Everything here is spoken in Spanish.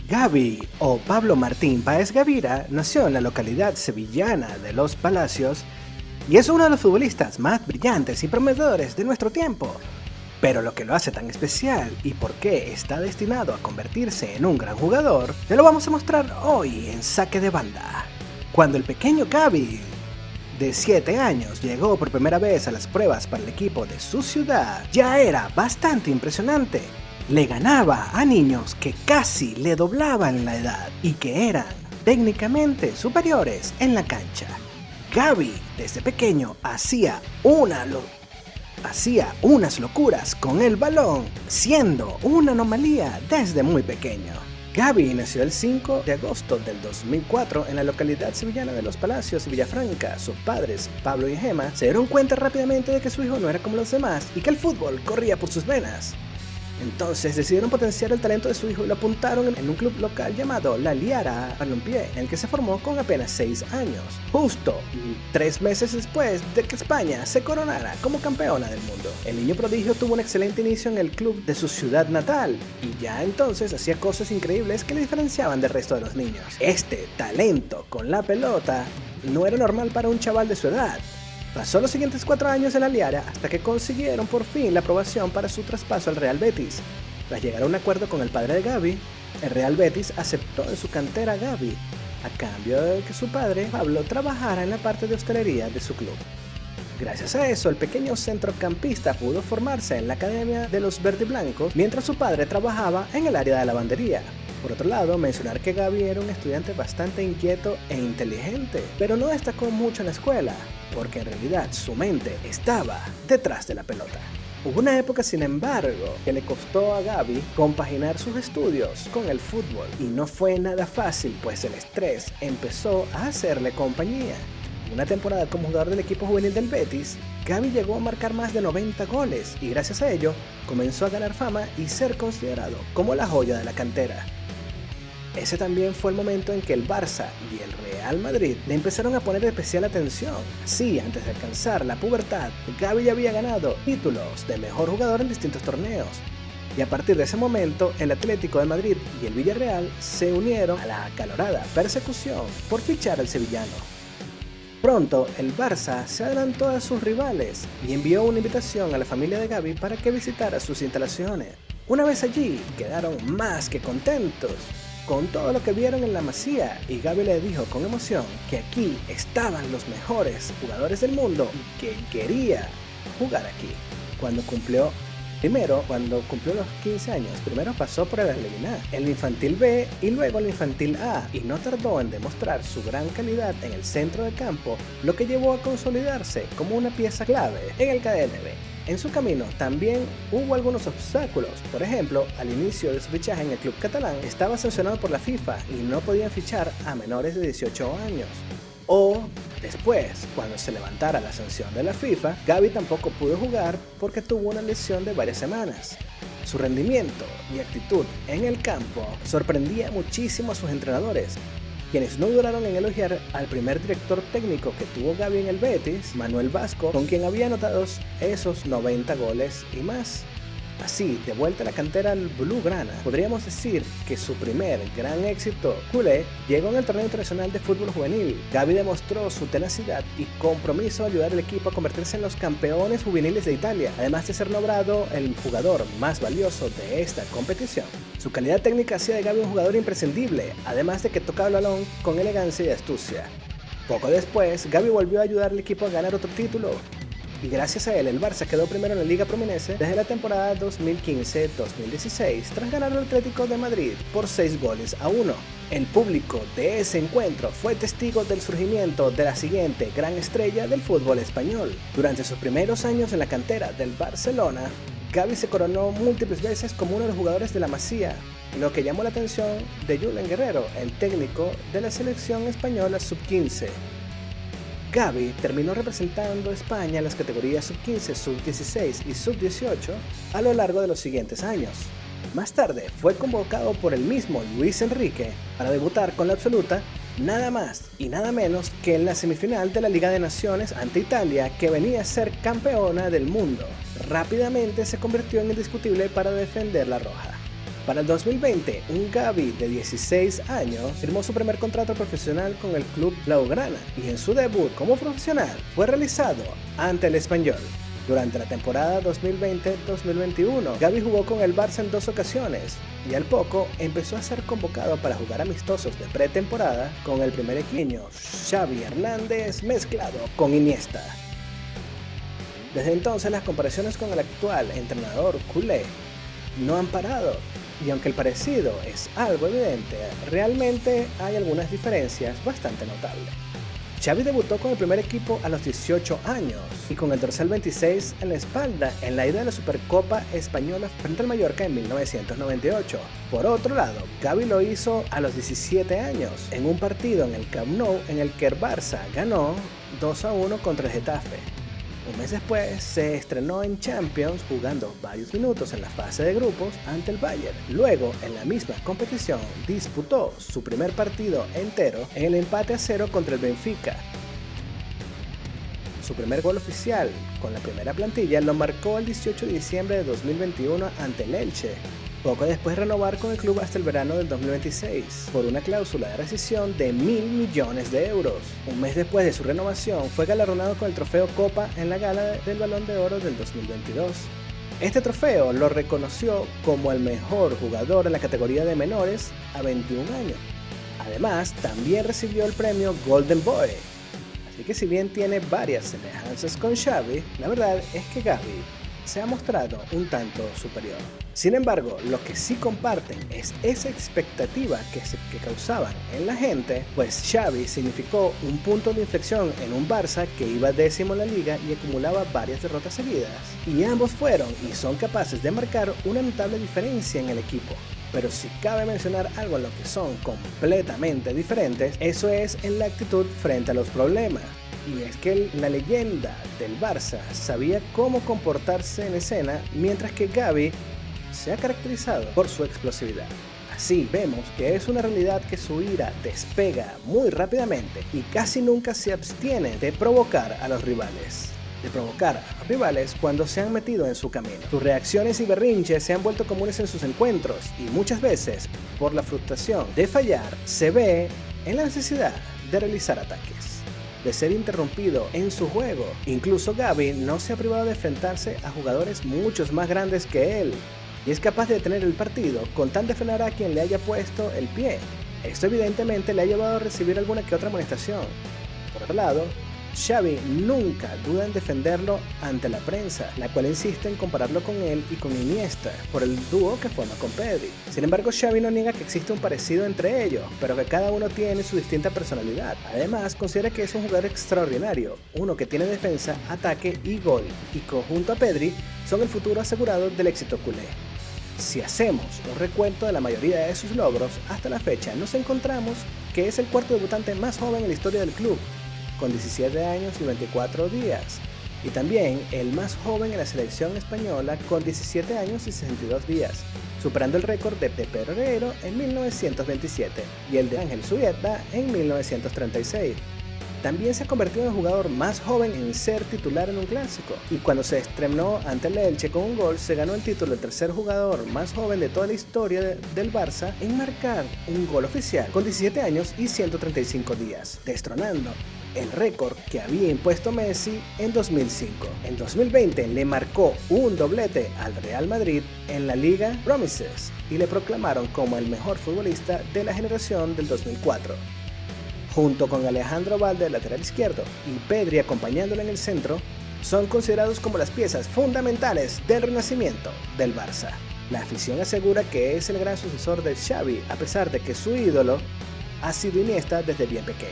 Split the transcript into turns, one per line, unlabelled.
Gavi o Pablo Martín Páez Gavira nació en la localidad sevillana de Los Palacios y es uno de los futbolistas más brillantes y prometedores de nuestro tiempo. Pero lo que lo hace tan especial y por qué está destinado a convertirse en un gran jugador, te lo vamos a mostrar hoy en Saque de Banda. Cuando el pequeño Gavi, de 7 años, llegó por primera vez a las pruebas para el equipo de su ciudad, ya era bastante impresionante. Le ganaba a niños que casi le doblaban la edad y que eran técnicamente superiores en la cancha. Gavi, desde pequeño, hacía unas locuras con el balón, siendo una anomalía desde muy pequeño. Gavi nació el 5 de agosto del 2004 en la localidad sevillana de Los Palacios y Villafranca. Sus padres, Pablo y Gemma, se dieron cuenta rápidamente de que su hijo no era como los demás y que el fútbol corría por sus venas. Entonces decidieron potenciar el talento de su hijo y lo apuntaron en un club local llamado La Liara Balompié, en el que se formó con apenas 6 años, justo 3 meses después de que España se coronara como campeona del mundo. El niño prodigio tuvo un excelente inicio en el club de su ciudad natal y ya entonces hacía cosas increíbles que le diferenciaban del resto de los niños. Este talento con la pelota no era normal para un chaval de su edad. Pasó los siguientes 4 años en la Liara hasta que consiguieron por fin la aprobación para su traspaso al Real Betis. Tras llegar a un acuerdo con el padre de Gavi, el Real Betis aceptó en su cantera a Gavi, a cambio de que su padre, Pablo, trabajara en la parte de hostelería de su club. Gracias a eso, el pequeño centrocampista pudo formarse en la academia de los verdiblancos mientras su padre trabajaba en el área de lavandería. Por otro lado, mencionar que Gavi era un estudiante bastante inquieto e inteligente, pero no destacó mucho en la escuela, porque en realidad su mente estaba detrás de la pelota. Hubo una época, sin embargo, que le costó a Gavi compaginar sus estudios con el fútbol, y no fue nada fácil, pues el estrés empezó a hacerle compañía. En una temporada como jugador del equipo juvenil del Betis, Gavi llegó a marcar más de 90 goles y gracias a ello comenzó a ganar fama y ser considerado como la joya de la cantera. Ese también fue el momento en que el Barça y el Real Madrid le empezaron a poner especial atención. Así, antes de alcanzar la pubertad, Gavi ya había ganado títulos de mejor jugador en distintos torneos. Y a partir de ese momento, el Atlético de Madrid y el Villarreal se unieron a la acalorada persecución por fichar al sevillano. Pronto, el Barça se adelantó a sus rivales y envió una invitación a la familia de Gavi para que visitara sus instalaciones. Una vez allí, quedaron más que contentos con todo lo que vieron en la Masía, y Gavi le dijo con emoción que aquí estaban los mejores jugadores del mundo y que quería jugar aquí. Cuando cumplió los 15 años, primero pasó por el Alevín, el Infantil B y luego el Infantil A, y no tardó en demostrar su gran calidad en el centro de campo, lo que llevó a consolidarse como una pieza clave en el KDNB. En su camino también hubo algunos obstáculos. Por ejemplo, al inicio de su fichaje en el club catalán estaba sancionado por la FIFA y no podían fichar a menores de 18 años. O después, cuando se levantara la sanción de la FIFA, Gavi tampoco pudo jugar porque tuvo una lesión de varias semanas. Su rendimiento y actitud en el campo sorprendía muchísimo a sus entrenadores, quienes no duraron en elogiar al primer director técnico que tuvo Gavi en el Betis, Manuel Vasco, con quien había anotado esos 90 goles y más. Así, de vuelta a la cantera blaugrana, podríamos decir que su primer gran éxito culé llegó en el torneo internacional de fútbol juvenil. Gavi demostró su tenacidad y compromiso a ayudar al equipo a convertirse en los campeones juveniles de Italia, además de ser nombrado el jugador más valioso de esta competición. Su calidad técnica hacía de Gavi un jugador imprescindible, además de que tocaba el balón con elegancia y astucia. Poco después, Gavi volvió a ayudar al equipo a ganar otro título, y gracias a él el Barça quedó primero en la Liga Prominense desde la temporada 2015-2016 tras ganar al Atlético de Madrid por 6-1. El público de ese encuentro fue testigo del surgimiento de la siguiente gran estrella del fútbol español. Durante sus primeros años en la cantera del Barcelona, Gavi se coronó múltiples veces como uno de los jugadores de la Masía, lo que llamó la atención de Julen Guerrero, el técnico de la selección española sub-15. Gavi terminó representando a España en las categorías sub-15, sub-16 y sub-18 a lo largo de los siguientes años. Más tarde fue convocado por el mismo Luis Enrique para debutar con la absoluta nada más y nada menos que en la semifinal de la Liga de Naciones ante Italia, que venía a ser campeona del mundo. Rápidamente se convirtió en indiscutible para defender la roja. Para el 2020, un Gavi de 16 años firmó su primer contrato profesional con el club Blaugrana y en su debut como profesional fue realizado ante el Espanyol. Durante la temporada 2020-2021, Gavi jugó con el Barça en 2 ocasiones y al poco empezó a ser convocado para jugar amistosos de pretemporada con el primer equipo Xavi Hernández mezclado con Iniesta. Desde entonces las comparaciones con el actual entrenador culé no han parado. Y aunque el parecido es algo evidente, realmente hay algunas diferencias bastante notables. Xavi debutó con el primer equipo a los 18 años y con el dorsal 26 en la espalda en la ida de la Supercopa Española frente al Mallorca en 1998. Por otro lado, Gavi lo hizo a los 17 años en un partido en el Camp Nou en el que el Barça ganó 2-1 contra el Getafe. Un mes después se estrenó en Champions jugando varios minutos en la fase de grupos ante el Bayern. Luego, en la misma competición, disputó su primer partido entero en el empate a 0 contra el Benfica. Su primer gol oficial con la primera plantilla lo marcó el 18 de diciembre de 2021 ante el Elche. Poco después de renovar con el club hasta el verano del 2026, por una cláusula de rescisión de 1.000 millones de euros. Un mes después de su renovación, fue galardonado con el trofeo Copa en la gala del Balón de Oro del 2022. Este trofeo lo reconoció como el mejor jugador en la categoría de menores a 21 años. Además, también recibió el premio Golden Boy. Así que si bien tiene varias semejanzas con Xavi, la verdad es que Gavi se ha mostrado un tanto superior. Sin embargo, lo que sí comparten es esa expectativa que causaban en la gente, pues Xavi significó un punto de inflexión en un Barça que iba décimo en la liga y acumulaba varias derrotas seguidas. Y ambos fueron y son capaces de marcar una notable diferencia en el equipo. Pero si cabe mencionar algo en lo que son completamente diferentes, eso es en la actitud frente a los problemas. Y es que la leyenda del Barça sabía cómo comportarse en escena, mientras que Gavi se ha caracterizado por su explosividad. Así vemos que es una realidad que su ira despega muy rápidamente y casi nunca se abstiene de provocar a los rivales. Cuando se han metido en su camino. Sus reacciones y berrinches se han vuelto comunes en sus encuentros y muchas veces, por la frustración de fallar, se ve en la necesidad de realizar ataques, de ser interrumpido en su juego. Incluso Gavi no se ha privado de enfrentarse a jugadores muchos más grandes que él y es capaz de detener el partido con tal de frenar a quien le haya puesto el pie. Esto evidentemente le ha llevado a recibir alguna que otra amonestación. Por otro lado, Xavi nunca duda en defenderlo ante la prensa, la cual insiste en compararlo con él y con Iniesta, por el dúo que forma con Pedri. Sin embargo, Xavi no niega que existe un parecido entre ellos, pero que cada uno tiene su distinta personalidad. Además, considera que es un jugador extraordinario, uno que tiene defensa, ataque y gol, y conjunto a Pedri son el futuro asegurado del éxito culé. Si hacemos un recuento de la mayoría de sus logros, hasta la fecha nos encontramos que es el cuarto debutante más joven en la historia del club, con 17 años y 24 días, y también el más joven en la selección española con 17 años y 62 días, superando el récord de Pepe Regueiro en 1927 y el de Ángel Zubieta en 1936. También se ha convertido en el jugador más joven en ser titular en un clásico, y cuando se estrenó ante el Elche con un gol, se ganó el título de tercer jugador más joven de toda la historia del Barça en marcar un gol oficial con 17 años y 135 días, destronando el récord que había impuesto Messi en 2005. En 2020 le marcó un doblete al Real Madrid en la Liga Promises y le proclamaron como el mejor futbolista de la generación del 2004. Junto con Alejandro Valde, lateral izquierdo, y Pedri acompañándolo en el centro, son considerados como las piezas fundamentales del renacimiento del Barça. La afición asegura que es el gran sucesor de Xavi, a pesar de que su ídolo ha sido Iniesta desde bien pequeño.